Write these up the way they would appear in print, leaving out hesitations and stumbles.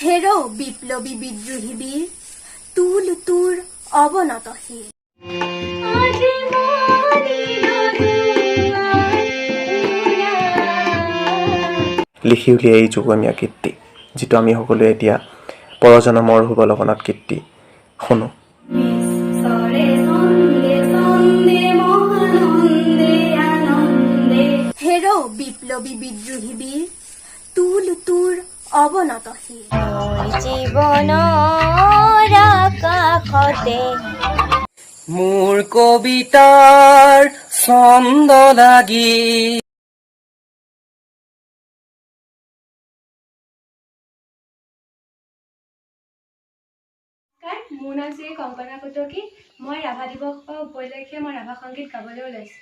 হেৰো বিপ্লবী বিদ্ৰোহী বীৰ, তুল তোৰ অবনত শিৰ। লিখি উলিয়াই এই যুগমীয়া কীৰ্তি, যিটো আমি সকলোৱে এতিয়া পৰজনমৰ সুবলকনত কীৰ্তি শুনো। হেৰো বিপ্লবী বিদ্ৰোহী বীৰ, তুল তোৰ অবনত শিৰ। জীৱনৰ আকাশতে মোৰ কবিতাৰ ছন্দ লাগি মোৰ নাম শ্ৰী কংকনা কটকী। মই ৰাভা দিৱস উপলক্ষে মই ৰাভা সংগীত গাবলৈ ওলাইছোঁ।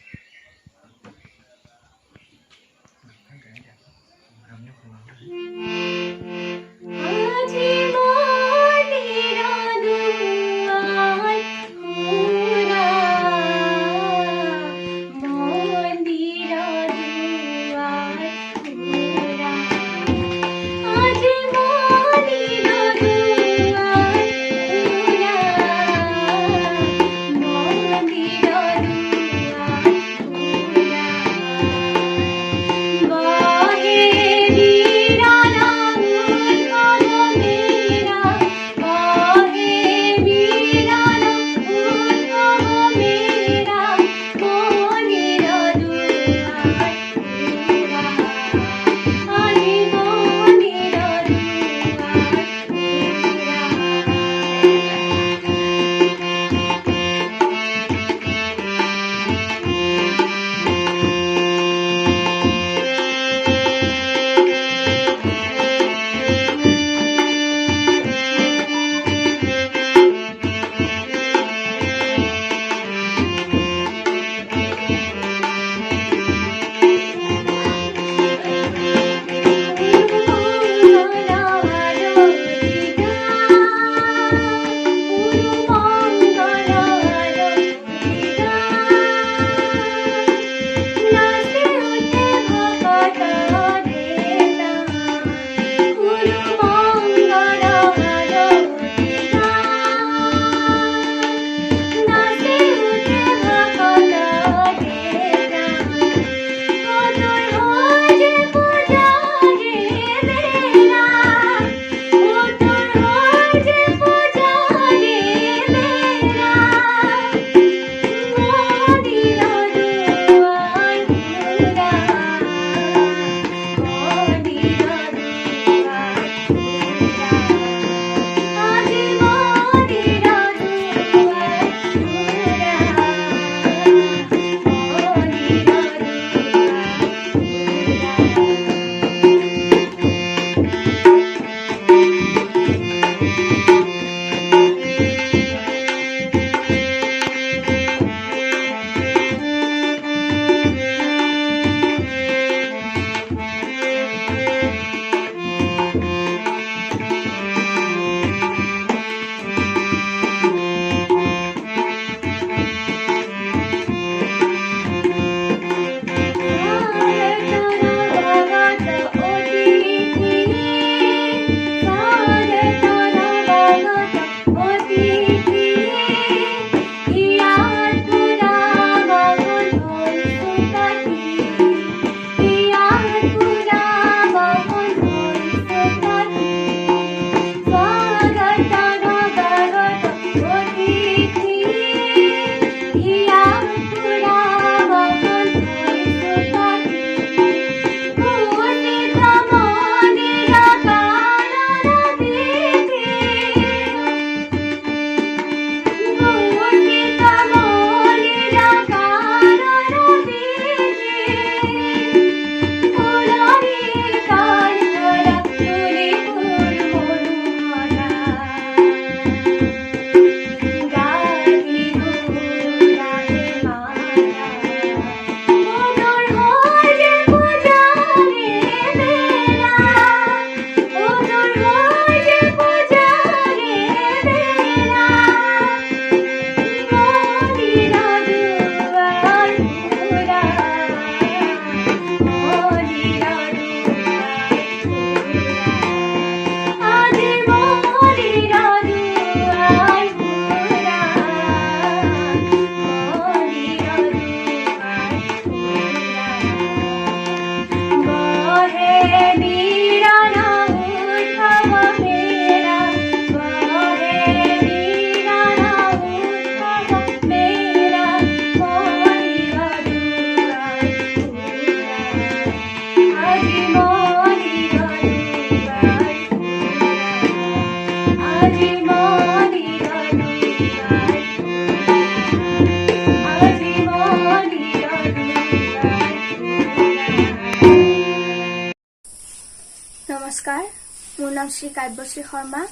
শ্ৰী কাব্যশ্ৰী শৰ্মা।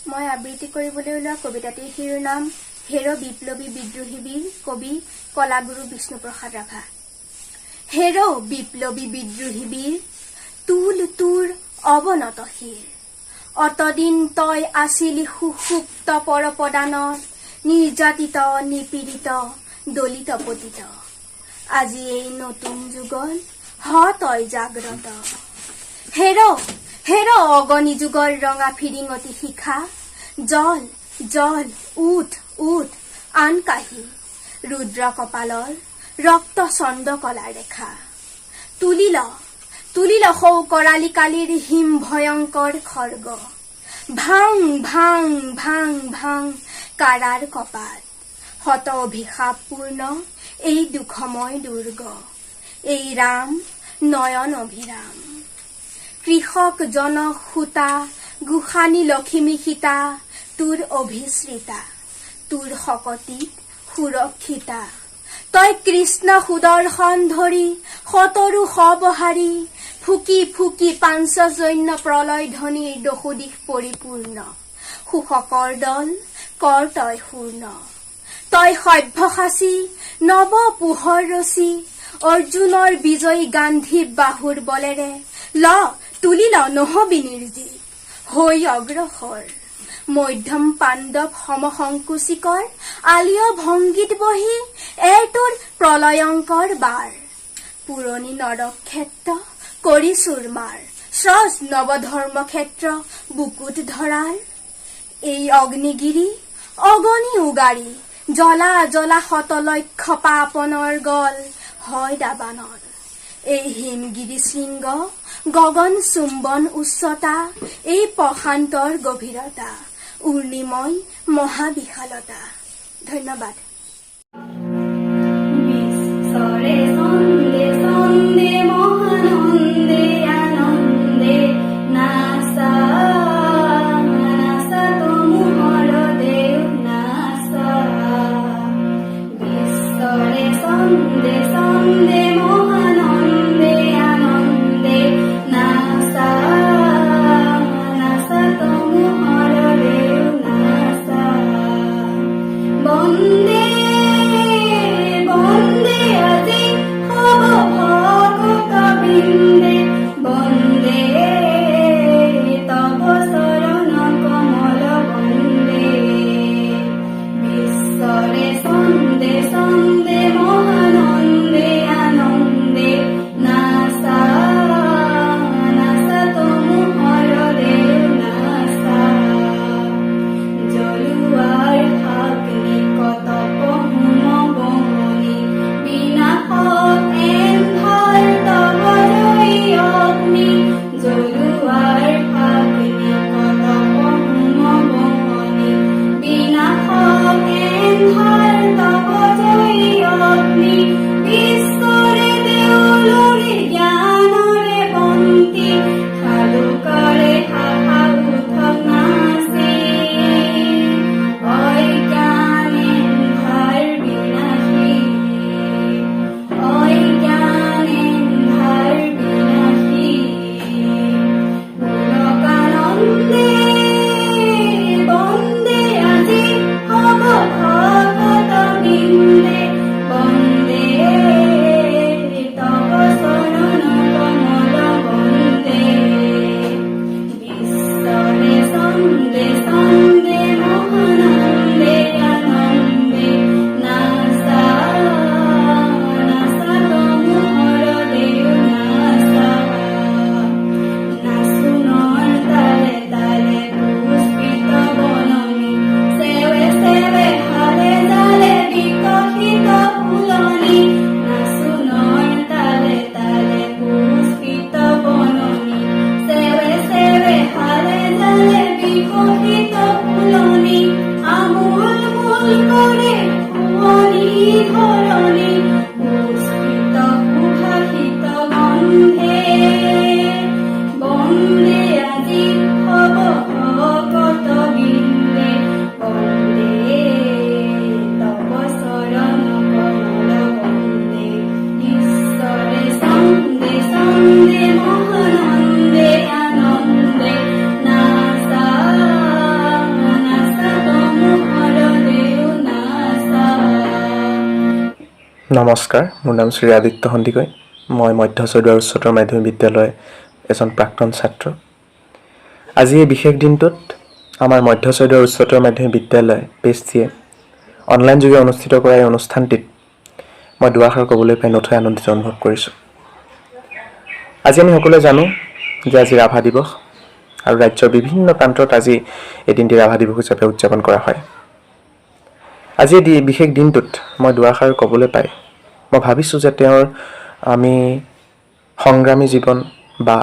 মই আবৃত্তি কৰিবলৈ ওলোৱা কবিতাটিৰ শিৰোনাম হেৰ বিপ্লৱী বিদ্ৰোহী বীৰ, কবি কলাগুৰু বিষ্ণুপ্ৰসাদ ৰাভা। হেৰ বিপ্লৱী বিদ্ৰোহী বীৰ, তুল তোৰ অৱনত শিৰ। অতদিন তই আছিলি সুসুপ্ত পৰপদানত, নিৰ্যাতিত নিপীড়িত দলিত পতিত। আজি এই নতুন যুগত তই জাগ্ৰত। হেৰ হেৰ অগণি যুগৰ ৰঙা ফিৰিঙতি শিখা, জল জল উঠ উঠ আন কাহি। ৰুদ্ৰ কপালৰ ৰক্ত চন্দ্ৰকলা ৰেখা। তুলিল তুলিল সৌ কৰালি কালিৰ হিম ভয়ংকৰ খৰ্গ। ভাং ভাং ভাং ভাং কাৰাৰ কপাল। শত অভিশাপপূৰ্ণ এই দুখময় দুৰ্গ। এই ৰাম নয়ন অভিৰাম। কৃষক জনক সূতা, গোসানী লখিমী সীতা, তোৰ অভিশ্ৰিতা, তোৰ শকতিত সুৰক্ষিতা। তই কৃষ্ণ সুদৰ্শন ধৰি শতৰো সবহাৰী, ফুকি ফুকি পাঞ্চজন্য প্ৰলয় ধ্বনিৰ দশোদিশ পৰিপূৰ্ণ। শোষকৰ দল কৰ তই শূৰ্ণ। তই সভ্যসাচী নৱ পোহৰ ৰচি, অৰ্জুনৰ বিজয়ী গান্ধী বাহুৰ বলেৰে ল তুলিল নহবি নিৰ্জীৱ। হৈ অগ্ৰসৰ মধ্যম পাণ্ডৱ সমসংকুচিকৰ, আলীয় ভংগীত বহি তোৰ প্ৰলয়ংকৰ বাৰ। পুৰণি নৰক্ষেত্ৰ কৰি চুৰমাৰ, স্ৰজ নৱধৰ্ম ক্ষেত্ৰ বুকুত ধৰাৰ। এই অগ্নিগিৰি অগণি উগাৰি, জ্বলা জ্বলা শতলক্ষ পাপনৰ গল হয় দাবানৰ। এই হিমগিৰি শৃংগ গগন চুম্বন উচ্চতা, এই প্ৰশান্তৰ গভীৰতা, উৰ্ণিময় মহাবিশালতা। ধন্যবাদ। বিশ্বৰে ছন্দে ছন্দে মহানন্দে আনন্দে নাচা নাচা তমোহৰ দেও নাচা। বিশ্বৰে ছন্দে ছন্দে মহানন্দে আনন্দে নাচা নাচা তমোহৰ দেও নাচা। বন্দে বন্দে আজি হব ভগত বৃন্দে, বন্দে তব চৰণ কমল বন্দে। বিশ্বৰে ছন্দে ছন্দে মহানন্দে আনন্দে নাচা নাচা তমোহৰ দেও নাচা। জ্বলোৱাৰ ভাগ্নি কতপ হোম বহনি, বিনাশত এন্ধাৰ তব জয়ী অগ্নি। জ্বলোৱাৰ ভাগ্নি কতপ হোম বহনি, বিনাশত এন্ধাৰ তব জয়ী অগ্নি। বিশ্বৰে দেউলৰে জ্ঞানৰে বন্তি, খালুকৰে হাহা উঠক নাচি। অজ্ঞান এন্ধাৰ বিনাশী, অজ্ঞান এন্ধাৰ বিনাশী। পুলকানন্দে বন্দে আজি হব ভগত বৃন্দে, বন্দে তব চৰণ কমল বন্দে। বিশ্বৰে ছন্দে ছন্দে মহানন্দে আনন্দে নাচা নাচা তমোহৰ দেও নাচা। নাচোনৰ তালে তালে পুষ্পিত বননি, সেৱে সেৱে হালে জালে বিকশিত ফুলনি। নাচোনৰ তালে তালে পুষ্পিত বননি, সেৱে সেৱে হালে জালে বিকশিত নমস্কাৰ, মোৰ নাম শ্ৰী আদিত্য সন্দিকৈ। মই মধ্য চৈদুৱাৰ উচ্চতৰ মাধ্যমিক বিদ্যালয় এজন প্ৰাক্তন ছাত্ৰ। আজি এই বিশেষ দিনটোত আমাৰ মধ্য চৈদুৱাৰ উচ্চতৰ মাধ্যমিক বিদ্যালয় পেষ্টীয়ে অনলাইন যোগে অনুষ্ঠিত কৰা এই অনুষ্ঠানটিত মই দুআষাৰ ক'বলৈ পাই নথৈ আনন্দিত অনুভৱ কৰিছোঁ। আজি আমি সকলোৱে জানো যে আজি ৰাভা দিৱস আৰু ৰাজ্যৰ বিভিন্ন প্ৰান্তত আজি এই দিনটি ৰাভা দিৱস হিচাপে উদযাপন কৰা হয়। আজি এই বিশেষ দিনটোত মই দুআষাৰ ক'বলৈ পাই মই ভাবিছোঁ যে তেওঁৰ আমি সংগ্ৰামী জীৱন বা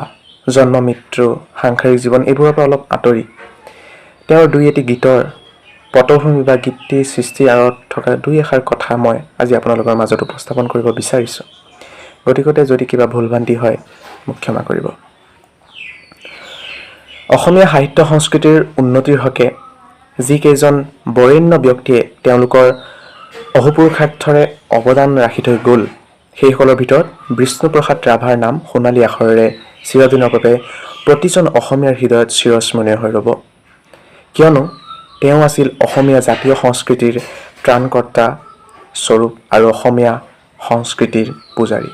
জন্ম মৃত্যু সাংসাৰিক জীৱন এইবোৰৰ পৰা অলপ আঁতৰি তেওঁৰ দুই এটি গীতৰ পটভূমি বা গীতটিৰ সৃষ্টিৰ আঁৰত থকা দুই এষাৰ কথা মই আজি আপোনালোকৰ মাজত উপস্থাপন কৰিব বিচাৰিছোঁ। গতিকে যদি কিবা ভুল ভ্ৰান্তি হয় মোক ক্ষমা কৰিব। অসমীয়া সাহিত্য সংস্কৃতিৰ উন্নতিৰ হকে যিকেইজন বৰেণ্য ব্যক্তিয়ে তেওঁলোকৰ অহোপুৰুষাৰ্থৰে অৱদান ৰাখি থৈ গ'ল, সেইসকলৰ ভিতৰত বিষ্ণুপ্ৰসাদ ৰাভাৰ নাম সোণালী আখৰেৰে চিৰদিনৰ বাবে প্ৰতিজন অসমীয়াৰ হৃদয়ত চিৰস্মৰণীয় হৈ ৰ'ব। কিয়নো তেওঁ আছিল অসমীয়া জাতীয় সংস্কৃতিৰ ত্ৰাণকৰ্তা স্বৰূপ আৰু অসমীয়া সংস্কৃতিৰ পূজাৰী।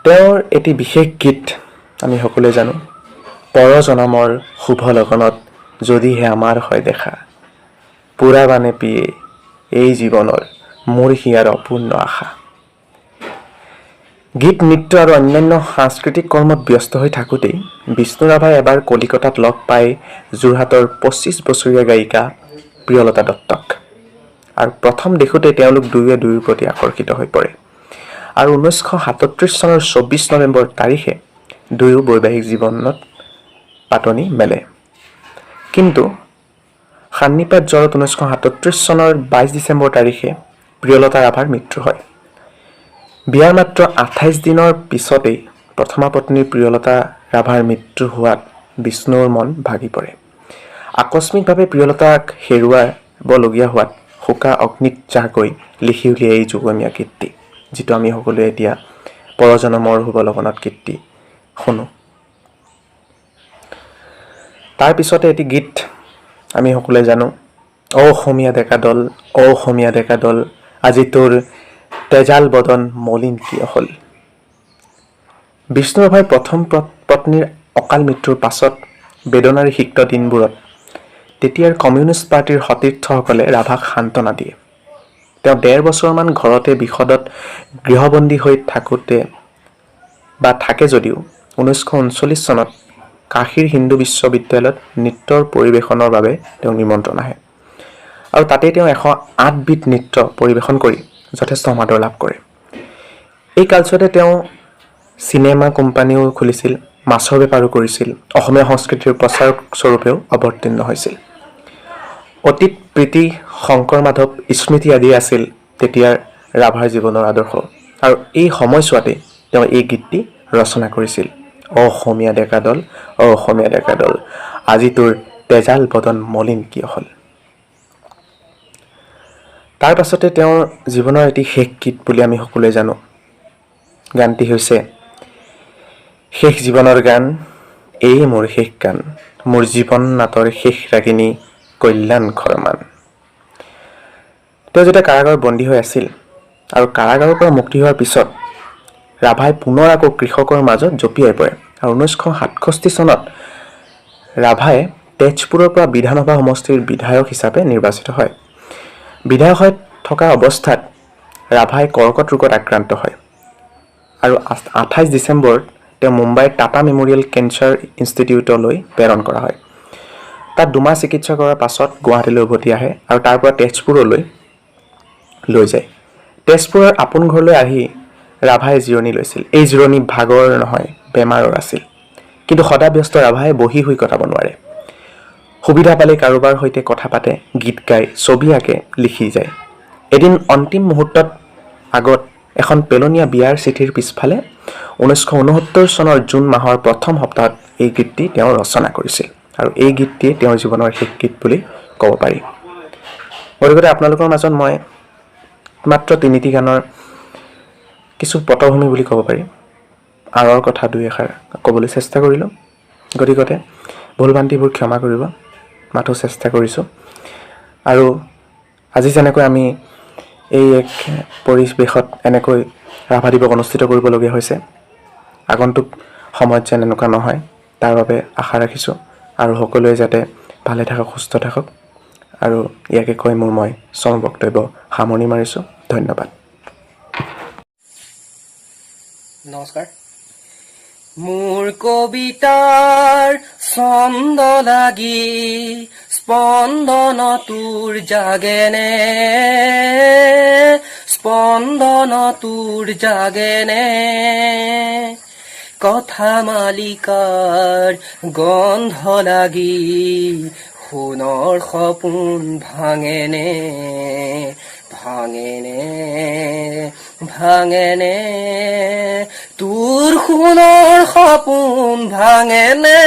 তেওঁৰ এটি বিশেষ গীত আমি সকলোৱে জানো, পৰজনমৰ শুভ লগনত যদিহে আমাৰ হয় দেখা, পুৰাবানে পিয়ে এই জীৱনৰ মোৰ হিয়াৰ অপূৰ্ণ আশা। গীত নৃত্য আৰু অন্যান্য সাংস্কৃতিক কৰ্মত ব্যস্ত হৈ থাকোঁতেই বিষ্ণু ৰাভাই এবাৰ কলিকতাত লগ পাই যোৰহাটৰ 25 বছৰীয়া গায়িকা প্ৰিয়লতা দত্তক। আৰু প্ৰথম দেখোঁতে তেওঁলোক দুয়োৱে দুয়োৰ প্ৰতি আকৰ্ষিত হৈ পৰে আৰু 1937 চনৰ 24 নৱেম্বৰ তাৰিখে দুয়ো বৈবাহিক জীৱনত পাতনি মেলে। কিন্তু সান্নিপাত জ্বৰত 1937 চনৰ 22 ডিচেম্বৰ তাৰিখে প্ৰিয়লতা ৰাভাৰ মৃত্যু হয়। বিয়াৰ মাত্ৰ 28 দিনৰ পিছতেই প্ৰথমা পত্নী প্ৰিয়লতা ৰাভাৰ মৃত্যু হোৱাত বিষ্ণুৰ মন ভাগি পৰে। আকস্মিকভাৱে প্ৰিয়লতাক হেৰুৱাবলগীয়া হোৱাত শোকা অগ্নিত জাকৈ লিখি উলিয়াই এই যুগমীয়া কীৰ্তি, যিটো আমি সকলোৱে এতিয়া পৰজনমৰ শুভ লগনত কীৰ্তি শুনো। তাৰ পিছতে এটি গীত আমি সকলোৱে জানো, অসমীয়া ডেকা দল, অসমীয়া ডেকা দল, আজি তোৰ তেজাল বদন মলিন কিয় হ'ল। বিষ্ণু ৰাভাৰ প্ৰথম পত্নীৰ অকাল মৃত্যুৰ পাছত বেদনাৰ সিক্ত দিনবোৰত তেতিয়াৰ কমিউনিষ্ট পাৰ্টীৰ সতীৰ্থসকলে ৰাভাক সান্তনা দিয়ে। তেওঁ 1.5 বছৰমান ঘৰতে বিষদত গৃহবন্দী হৈ থাকে যদিও 1939 চনত কাশীৰ হিন্দু বিশ্ববিদ্যালয়ত নৃত্যৰ পৰিৱেশনৰ বাবে তেওঁ নিমন্ত্ৰণ আহে আৰু তাতে তেওঁ 108 বিধ নৃত্য পৰিৱেশন কৰি যথেষ্ট সমাদৰ লাভ কৰে। এই কালচোৱাতে তেওঁ চিনেমা কোম্পানীও খুলিছিল, মাছৰ বেপাৰো কৰিছিল, অসমীয়া সংস্কৃতিৰ প্ৰচাৰক স্বৰূপেও অৱতীৰ্ণ হৈছিল। অতীত প্ৰীতি, শংকৰ মাধৱ স্মৃতি আদি আছিল তেতিয়াৰ ৰাভাৰ জীৱনৰ আদৰ্শ আৰু এই সময়ছোৱাতে তেওঁ এই গীতটি ৰচনা কৰিছিল, অসমীয়া ডেকা দল, অসমীয়া ডেকা দল, আজি তোৰ তেজাল বদন মলিন কিয় হ'ল। তাৰ পাছতে তেওঁৰ জীৱনৰ এটি শেষ গীত বুলি আমি সকলোৱে জানো। গানটি হৈছে শেষ জীৱনৰ গান, এই মোৰ শেষ গান, মোৰ জীৱন নাটৰ শেষ ৰাগিনী কল্যাণ খৰমান। তেওঁ যেতিয়া কাৰাগাৰত বন্দী হৈ আছিল আৰু কাৰাগাৰৰ পৰা মুক্তি হোৱাৰ পিছত ৰাভাই পুনৰ আকৌ কৃষকৰ মাজত জঁপিয়াই পৰে আৰু 1967 চনত ৰাভাই তেজপুৰৰ পৰা বিধানসভা সমষ্টিৰ বিধায়ক হিচাপে নিৰ্বাচিত হয়। বিধায়ক হৈ থকা অৱস্থাত ৰাভাই কৰ্কট ৰোগত আক্ৰান্ত হয় আৰু 28 ডিচেম্বৰত তেওঁ মুম্বাইৰ টাটা মেমৰিয়েল কেঞ্চাৰ ইনষ্টিটিউটলৈ প্ৰেৰণ কৰা হয়। তাত 2 মাহ চিকিৎসা কৰাৰ পাছত গুৱাহাটীলৈ উভতি আহে আৰু তাৰ পৰা তেজপুৰলৈ লৈ যায়। তেজপুৰৰ আপোন ঘৰলৈ আহি ৰাভাই জিৰণি লৈছিল। এই জিৰণি ভাগৰ নহয়, বেমাৰৰ আছিল। কিন্তু সদাব্যস্ত ৰাভাই বহি শুই কটাব নোৱাৰে। সুবিধা পালে কাৰোবাৰ সৈতে কথা পাতে, গীত গায়, ছবি আঁকে, লিখি যায়। এদিন অন্তিম মুহূৰ্তত আগত এখন পেলনীয়া বিয়াৰ চিঠিৰ পিছফালে 1969 চনৰ জুন মাহৰ প্ৰথম সপ্তাহত এই গীতটি তেওঁ ৰচনা কৰিছিল আৰু এই গীতটি তেওঁৰ জীৱনৰ শেষ গীত বুলি ক'ব পাৰি। গতিকে আপোনালোকৰ মাজত মই মাত্ৰ 3টি গানৰ কিছু পটভূমি বুলি ক'ব পাৰি আঁৰৰ কথা দুই এষাৰ ক'বলৈ চেষ্টা কৰিলোঁ। গতিকে ভুল ভ্ৰান্তিবোৰ ক্ষমা কৰিব, মাথো চেষ্টা কৰিছোঁ। আৰু আজি যেনেকৈ আমি এই এক পৰিৱেশত এনেকৈ ৰাভা দিৱস অনুষ্ঠিত কৰিবলগীয়া হৈছে। আগন্তুক সময়ত যেন এনেকুৱা নহয় তাৰ বাবে আশা ৰাখিছোঁ আৰু সকলোৱে যাতে ভালে থাকক, সুস্থ থাকক। আৰু ইয়াকে কৈ মই চমু বক্তব্য সামৰণি মাৰিছোঁ। ধন্যবাদ। নমস্কাৰ। মোৰ কবিতাৰ ছন্দ লাগি স্পন্দন তোৰ জাগেনে, স্পন্দন তোৰ জাগেনে, কথা মালিকাৰ গন্ধ লাগি সোণৰ সপোন ভাঙেনে, ভাঙেনে, ভাঙেনে, তোৰ সোণৰ সপোন ভাঙেনে,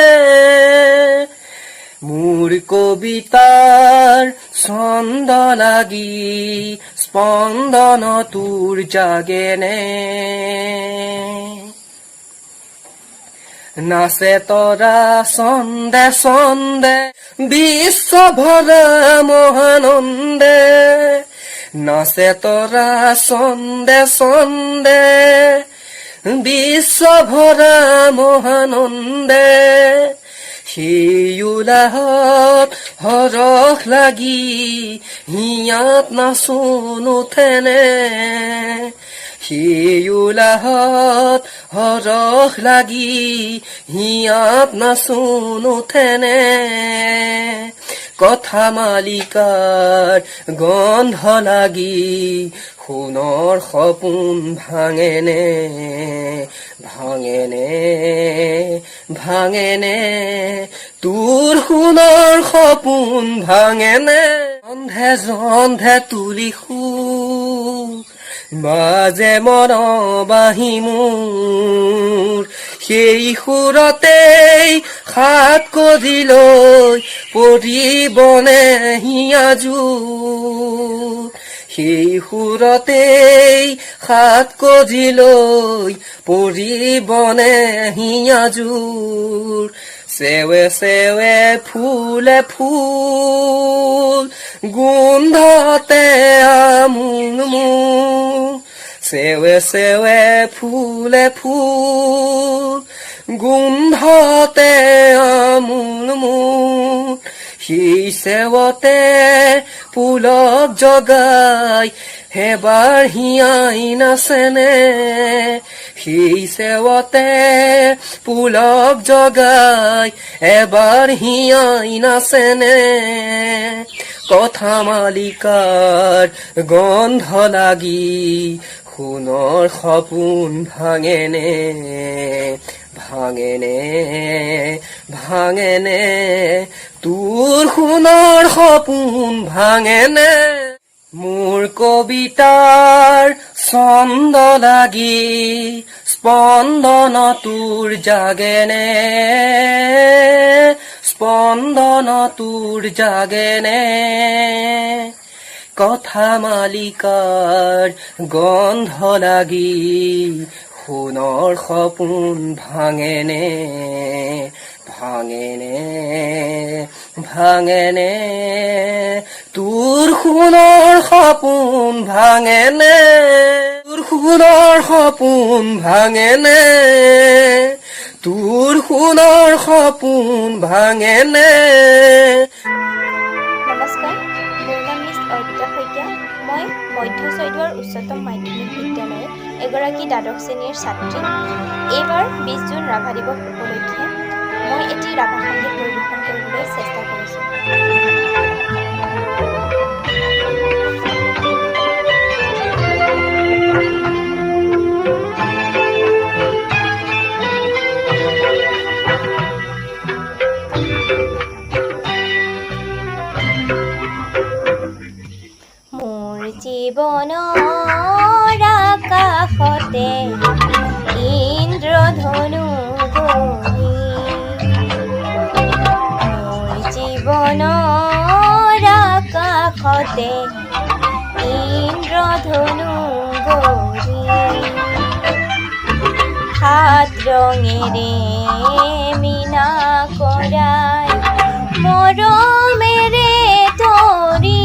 মোৰ কবিতাৰ ছন্দ লাগি স্পন্দন তোৰ জাগেনে, নাচে তৰা ছন্দে ছন্দে বিশ্ব ভৰা মহানন্দে, নাচে তৰা ছন্দে ছন্দে বিশ্ব ভৰা মহানন্দে, সেই উলাহত হৰখ লাগি হিয়াত নাচোন উঠেনে, সেই উলাহত হৰখ লাগি হিয়াত নাচোন উঠেনে, কথা মালিকাৰ গন্ধ লাগি সোণৰ সপোন ভাঙেনে, ভাঙেনে, ভাঙেনে, তোৰ সোণৰ সপোন ভাঙেনে, জন্ধে জন্ধে তুলি সুৰ বাজে মন বাঁহী মোৰ, সেই সুৰতেই হাত কজিলৈ পৰিবনে হিয়াজোৰ, সেই সুৰতেই হাত কজিলৈ পৰিবনে হিয়াজোৰ, চেৱে চেৱে ফুলে ফুল গোন্ধতে আমোল মোৰ, চেৱে চেৱে ফুলে ফুল গোন্ধতে আমোল মোৰ, সেই চেৱতে পুলক জগাই এবাৰ হিয়াই নাচেনে, সেই চেৱতে পুলক জগাই এবাৰ হিয়াই নাচেনে, কথা মালিকাৰ গন্ধ লাগি সোণৰ সপোন ভাঙেনে, ভাঙেনে, ভাঙেনে, তোৰ সোণৰ সপোন ভাঙেনে, মোৰ কবিতাৰ ছন্দ লাগি স্পন্দন তোৰ জাগেনে, স্পন্দন তোৰ জাগেনে, কথা মালিকাৰ গন্ধ লাগি সোণৰ সপোন ভাঙেনে, ভাঙেনে, ভাঙেনে, তোৰ সোণৰ সপোন ভাঙেনে, তোৰ সোণৰ সপোন ভাঙেনে, তোৰ সোণৰ সপোন ভাঙেনে। নমস্কাৰ, মোৰ নাম মিছ অৰ্পিতা শইকীয়া। মই মধ্য চৈদুৱাৰ উচ্চতম মাধ্যমিক বিদ্যালয়ৰ এগৰাকী দ্বাদশ শ্ৰেণীৰ ছাত্ৰী। এইবাৰ 20 জুন ৰাভা দিৱস উপলক্ষে মই এটি ৰাভা সংগীত পৰিৱেশন কৰিবলৈ চেষ্টা কৰিছোঁ। মোৰ জীৱনৰ আকাশতে ইন্দ্ৰধনু গঢ়ি, মোৰ জীৱনৰ আকাশতে ইন্দ্ৰধনু গঢ়ি, সাত ৰঙেৰে মীনা কৰাই মৰমেৰে তৰি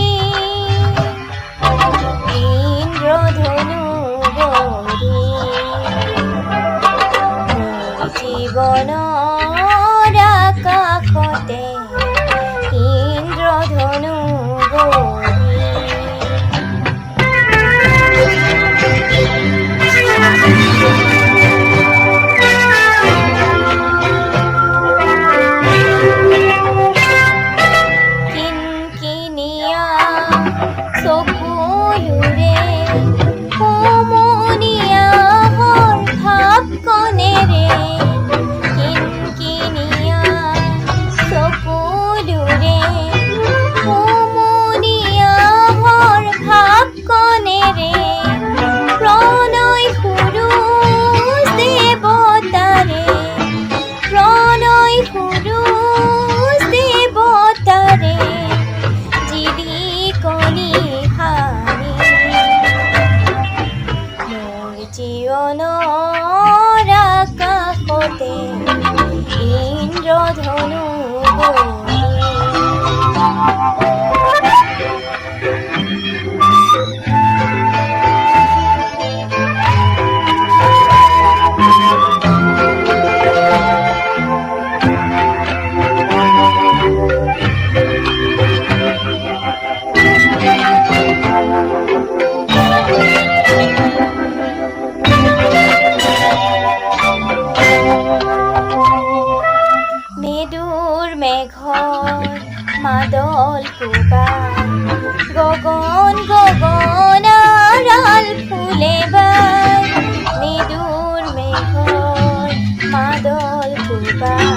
মেদুৰ মেঘৰ মাদল কোবাই গগন গগন আৰাল ফুলে বাই মেদুৰ মেঘৰ মাদল কোবাই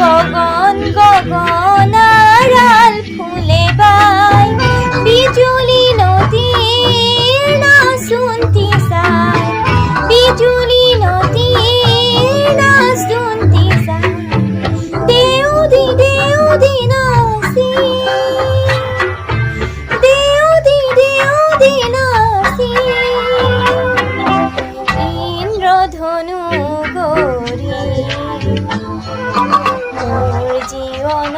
গগন গগন আৰাল ফুলে বাই বিজুলী নদীৰ নাচুন্তি চাই বিজুলী নদীৰ নাচুন্তি চাই দেউদি দেউদি নাচি দেউদি দেউদি নাচি ইন্দ্ৰধনু গৰি মোৰ জীৱন